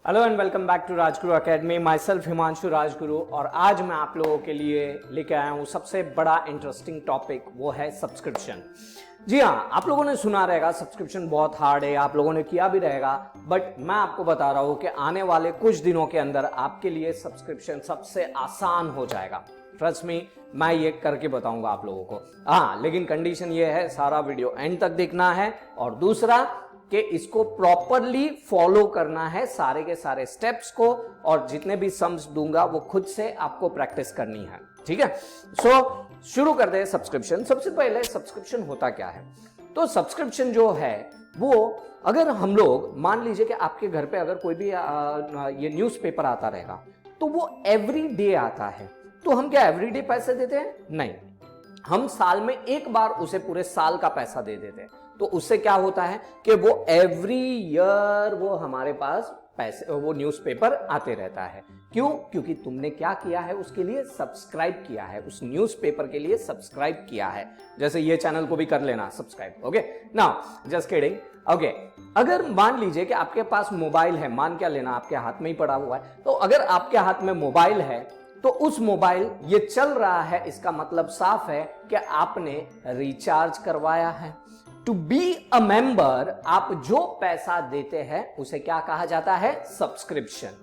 Hello and welcome back to Rajguru academy. Myself Himanshu Rajguru और आज मैं आप लोगों के लिए लेके आया हूँ सबसे बड़ा इंटरेस्टिंग टॉपिक, वो है सब्सक्रिप्शन। जी हाँ, आप लोगों ने सुना रहेगा सब्सक्रिप्शन बहुत हार्ड है, आप लोगों ने किया भी रहेगा, बट मैं आपको बता रहा हूँ कि आने वाले कुछ दिनों के अंदर आपके लिए सब्सक्रिप्शन सबसे आसान हो जाएगा। ट्रस्ट मी, मैं ये करके बताऊंगा आप लोगों को। हाँ, लेकिन कंडीशन ये है, सारा वीडियो एंड तक देखना है और दूसरा कि इसको प्रॉपरली फॉलो करना है, सारे के सारे स्टेप्स को, और जितने भी सम्स दूंगा वो खुद से आपको प्रैक्टिस करनी है। ठीक है, सो शुरू करते हैं सब्सक्रिप्शन। सबसे पहले सब्सक्रिप्शन होता क्या है? तो सब्सक्रिप्शन जो है वो, अगर हम लोग मान लीजिए कि आपके घर पे अगर कोई भी ये न्यूज़पेपर आता रहेगा तो वो एवरी डे आता है, तो हम क्या एवरी डे पैसे देते हैं? नहीं, हम साल में एक बार उसे पूरे साल का पैसा दे देते हैं। तो उससे क्या होता है कि वो एवरी ईयर वो हमारे पास पैसे, वो न्यूज़पेपर आते रहता है। क्यों? क्योंकि तुमने क्या किया है, उसके लिए सब्सक्राइब किया है, उस न्यूज़पेपर के लिए सब्सक्राइब किया है। जैसे ये चैनल को भी कर लेना subscribe. Okay, now just kidding. Okay, अगर मान लीजिए कि आपके पास मोबाइल है, मान क्या लेना, आपके हाथ में ही पड़ा हुआ है, तो अगर आपके हाथ में मोबाइल है तो उस मोबाइल ये चल रहा है, इसका मतलब साफ है कि आपने रिचार्ज करवाया है। टू बी अ मेंबर, आप जो पैसा देते हैं उसे क्या कहा जाता है? सब्सक्रिप्शन।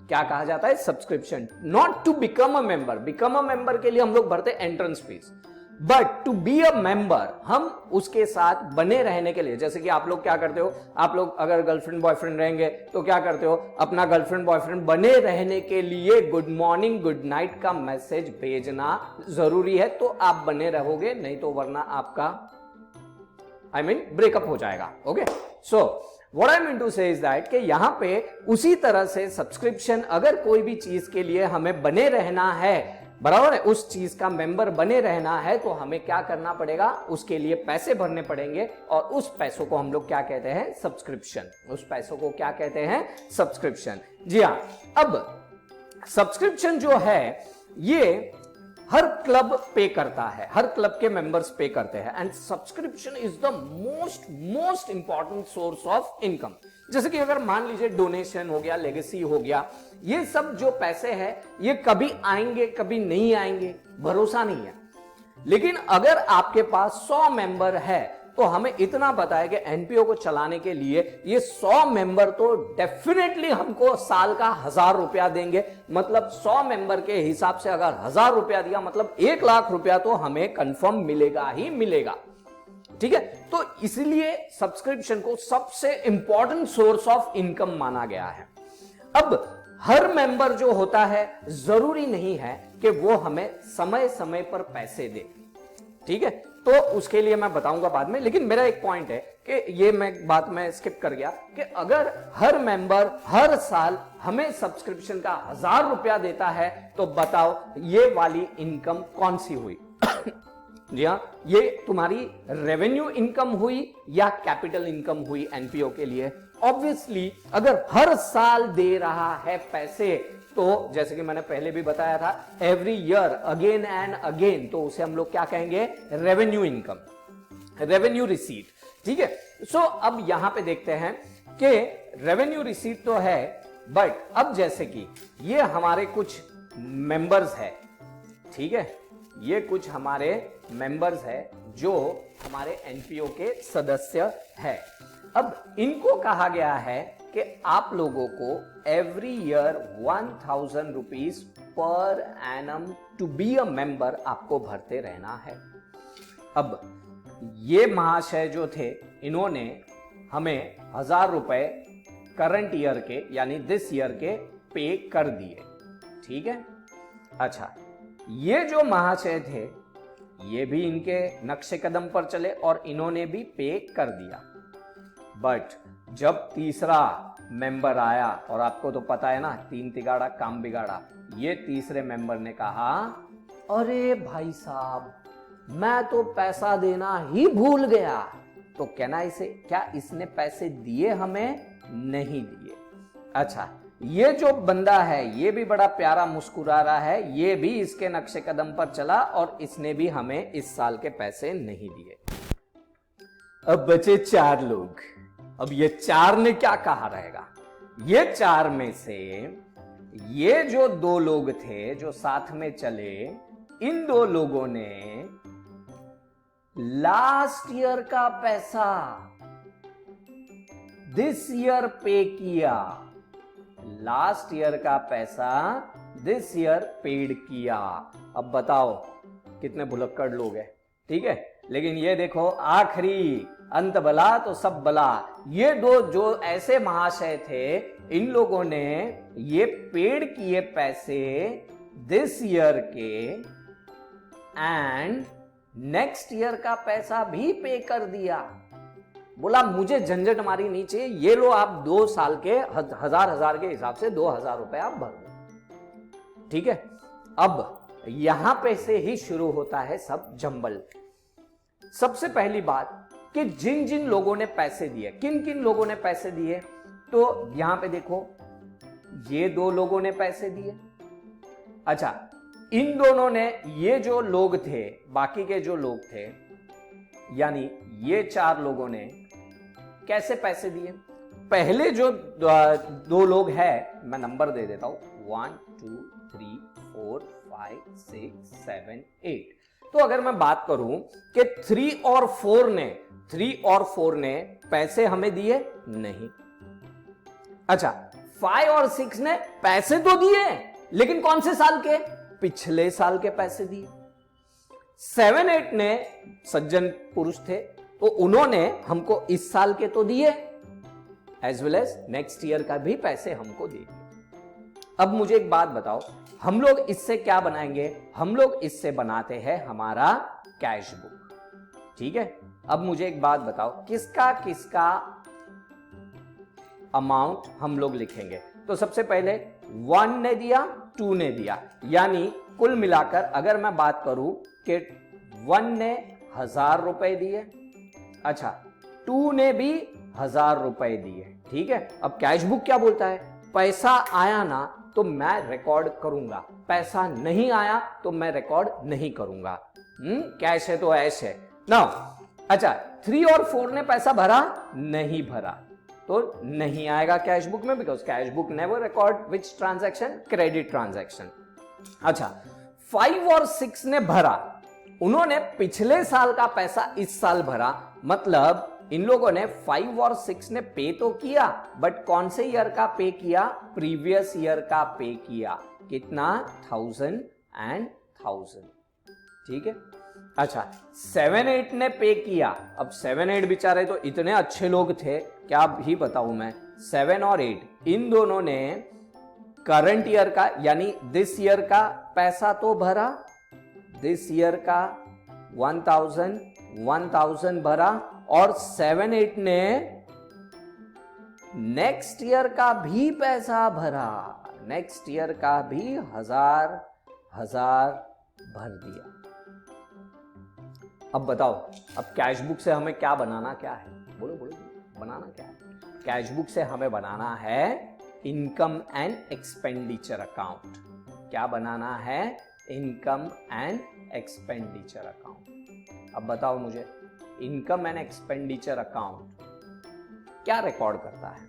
क्या कहा जाता है? Subscription. Not to become a member, become a member के लिए हम लोग भरते entrance fees, but to be a member, हम उसके साथ बने रहने के लिए, जैसे कि आप लोग क्या करते हो, आप लोग अगर गर्लफ्रेंड बॉयफ्रेंड रहेंगे तो क्या करते हो, अपना गर्लफ्रेंड बॉयफ्रेंड बने रहने के लिए गुड मॉर्निंग गुड नाइट का मैसेज भेजना जरूरी है, तो आप बने रहोगे, नहीं तो वरना आपका ब्रेकअप हो जाएगा। Okay, so what I mean to say is that कि यहां पे उसी तरह से सब्सक्रिप्शन, अगर कोई भी चीज के लिए हमें बने रहना है, बराबर है, उस चीज का मेंबर बने रहना है, तो हमें क्या करना पड़ेगा? उसके लिए पैसे भरने पड़ेंगे, और उस पैसों को हम लोग क्या कहते हैं? सब्सक्रिप्शन। उस पैसों को क्या कहते हैं? सब्सक्रिप्शन। जी हाँ, अब सब्सक्रिप्शन जो है ये हर क्लब पे करता है, हर क्लब के मेंबर्स पे करते हैं, and subscription is the most important source of income. जैसे कि अगर मान लीजिए डोनेशन हो गया, लेगेसी हो गया, ये सब जो पैसे हैं ये कभी आएंगे कभी नहीं आएंगे, भरोसा नहीं है। लेकिन अगर आपके पास 100 मेंबर है तो हमें इतना पता है कि एनपीओ को चलाने के लिए ये 100 मेंबर तो डेफिनेटली हमको साल का 1000 रुपया देंगे। मतलब 100 मेंबर के हिसाब से अगर 1000 रुपया दिया, मतलब 1 लाख रुपया तो हमें कंफर्म मिलेगा ही मिलेगा। ठीक है, तो इसलिए सब्सक्रिप्शन को सबसे इंपॉर्टेंट सोर्स ऑफ इनकम माना गया है। अब हर मेंबर जो होता है, जरूरी नहीं है कि वो हमें समय समय पर पैसे दे। ठीक है, तो उसके लिए मैं बताऊंगा बाद में, लेकिन मेरा एक पॉइंट है कि ये बात मैं स्किप कर गया कि अगर हर मेंबर हर साल हमें सब्सक्रिप्शन का 1000 रुपया देता है, तो बताओ ये वाली इनकम कौन सी हुई? जी हाँ, ये तुम्हारी रेवेन्यू इनकम हुई या कैपिटल इनकम हुई एनपीओ के लिए? ऑब्वियसली अगर हर साल दे रहा है पैसे, तो जैसे कि मैंने पहले भी बताया था, every year again and again, तो उसे हम लोग क्या कहेंगे? Revenue income, revenue receipt. ठीक है, सो अब यहां पे देखते हैं कि रेवेन्यू रिसीट तो है, बट अब जैसे कि ये हमारे कुछ मेंबर्स है, ठीक है, ये कुछ हमारे मेंबर्स है जो हमारे एनपीओ के सदस्य है। अब इनको कहा गया है कि आप लोगों को every year 1000 rupees per annum to be a member आपको भरते रहना है। अब ये महाशय जो थे, इन्होंने हमें 1000 रुपए करंट ईयर के, यानी दिस ईयर के पे कर दिए। ठीक है, अच्छा, ये जो महाशय थे ये भी इनके नक्शे कदम पर चले और इन्होंने भी पे कर दिया। बट जब तीसरा मेंबर आया, और आपको तो पता है ना, 3 तिगाड़ा काम बिगाड़ा, ये तीसरे मेंबर ने कहा, अरे भाई साहब, मैं तो पैसा देना ही भूल गया। तो कहना इसे, क्या इसने पैसे दिए? हमें नहीं दिए। अच्छा, ये जो बंदा है ये भी बड़ा प्यारा मुस्कुरा रहा है, ये भी इसके नक्शे कदम पर चला और इसने भी हमें इस साल के पैसे नहीं दिए। अब बचे 4 लोग। अब ये 4 ने क्या कहा रहेगा? ये 4 में से ये जो 2 लोग थे जो साथ में चले, इन 2 लोगों ने लास्ट ईयर का पैसा दिस ईयर पे किया। लास्ट ईयर का पैसा दिस ईयर पेड किया। अब बताओ कितने भुलक्कड़ लोग हैं, ठीक है। लेकिन ये देखो, आखिरी अंत भला तो सब भला, ये 2 जो ऐसे महाशय थे, इन लोगों ने ये पेड किए पैसे दिस ईयर के एंड नेक्स्ट ईयर का पैसा भी पे कर दिया। बोला मुझे झंझट मारी नहीं चाहिए, ये लो आप 2 साल के 1000 के हिसाब से 2000 रुपए आप भर दो, ठीक है। अब यहां पे से ही शुरू होता है सब जंबल। सबसे पहली बात कि जिन जिन लोगों ने पैसे दिए, किन किन लोगों ने पैसे दिए, तो यहां पे देखो, ये 2 लोगों ने पैसे दिए। अच्छा, इन दोनों ने, ये जो लोग थे, बाकी के जो लोग थे, यानी ये 4 लोगों ने कैसे पैसे दिए। पहले जो 2 लोग हैं, मैं नंबर दे देता हूं, 1 2 3 4 5 6 7 8। तो अगर मैं बात करूं कि 3 और 4 ने पैसे हमें दिए नहीं। अच्छा, 5 और 6 ने पैसे तो दिए, लेकिन कौन से साल के? पिछले साल के पैसे दिए। 7 8 ने सज्जन पुरुष थे, तो उन्होंने हमको इस साल के तो दिए, as well as next year का भी पैसे हमको दे दिए। अब मुझे एक बात बताओ, हम लोग इससे क्या बनाएंगे? हम लोग इससे बनाते हैं हमारा कैश बुक, ठीक है। अब मुझे एक बात बताओ, किसका किसका अमाउंट हम लोग लिखेंगे? तो सबसे पहले 1 ने दिया, 2 ने दिया, यानी कुल मिलाकर अगर मैं बात करूं कि 1 ने 1000 रुपए दिए, अच्छा 2 ने भी 1000 रुपए दिए, ठीक है। अब कैश बुक क्या बोलता है? पैसा आया ना तो मैं रिकॉर्ड करूंगा, पैसा नहीं आया तो मैं रिकॉर्ड नहीं करूंगा। कैश है तो ऐश है ना। अच्छा, 3 और 4 ने पैसा भरा नहीं भरा, तो नहीं आएगा कैश बुक में, because cash book never record which transaction, credit transaction. अच्छा, 5 और 6 ने भरा, उन्होंने पिछले साल का पैसा इस साल भरा, मतलब इन लोगों ने 5 और 6 ने पे तो किया, बट कौन से ईयर का पे किया? प्रीवियस ईयर का पे किया। कितना? 1000 and 1000, ठीक है। अच्छा, 7 8 ने पे किया। अब 7 8 बेचारे तो इतने अच्छे लोग थे, क्या भी बताऊं मैं। 7 और 8 इन दोनों ने करंट ईयर का यानी दिस ईयर का पैसा तो भरा, दिस ईयर का 1000 भरा, और 7 8 ने नेक्स्ट ईयर का भी पैसा भरा, नेक्स्ट ईयर का भी 1000 भर दिया। अब बताओ, अब कैश बुक से हमें क्या बनाना क्या है? बोलो बोलो, बनाना क्या है? कैश बुक से हमें बनाना है इनकम एंड एक्सपेंडिचर अकाउंट। क्या बनाना है? Income and expenditure account. अब बताओ मुझे, इनकम एंड एक्सपेंडिचर अकाउंट क्या रिकॉर्ड करता है?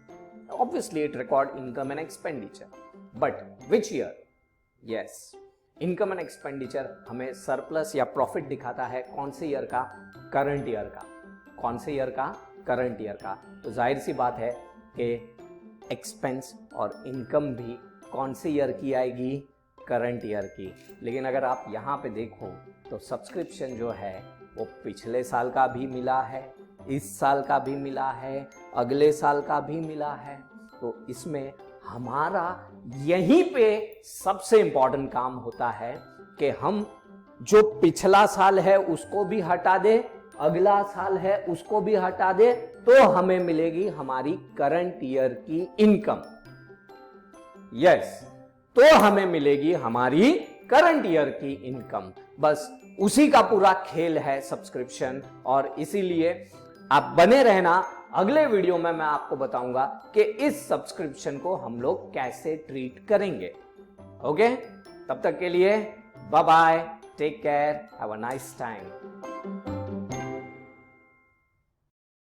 Obviously it record income and expenditure, but which year? Yes, income and expenditure हमें सरप्लस या प्रॉफिट दिखाता है कौन से ईयर का? करंट ईयर का। कौन से ईयर का? करंट ईयर का। तो जाहिर सी बात है कि एक्सपेंस और इनकम भी कौन से ईयर की आएगी? करंट ईयर की। लेकिन अगर आप यहाँ पे देखो तो सब्सक्रिप्शन जो है वो पिछले साल का भी मिला है, इस साल का भी मिला है, अगले साल का भी मिला है। तो इसमें हमारा यहीं पे सबसे इंपॉर्टेंट काम होता है कि हम जो पिछला साल है उसको भी हटा दे, अगला साल है उसको भी हटा दे, तो हमें मिलेगी हमारी करंट ईयर की इनकम। यस, तो हमें मिलेगी हमारी करंट ईयर की इनकम। बस उसी का पूरा खेल है सब्सक्रिप्शन, और इसीलिए आप बने रहना। अगले वीडियो में मैं आपको बताऊंगा कि इस सब्सक्रिप्शन को हम लोग कैसे ट्रीट करेंगे। ओके, तब तक के लिए bye bye, take care, have a nice time.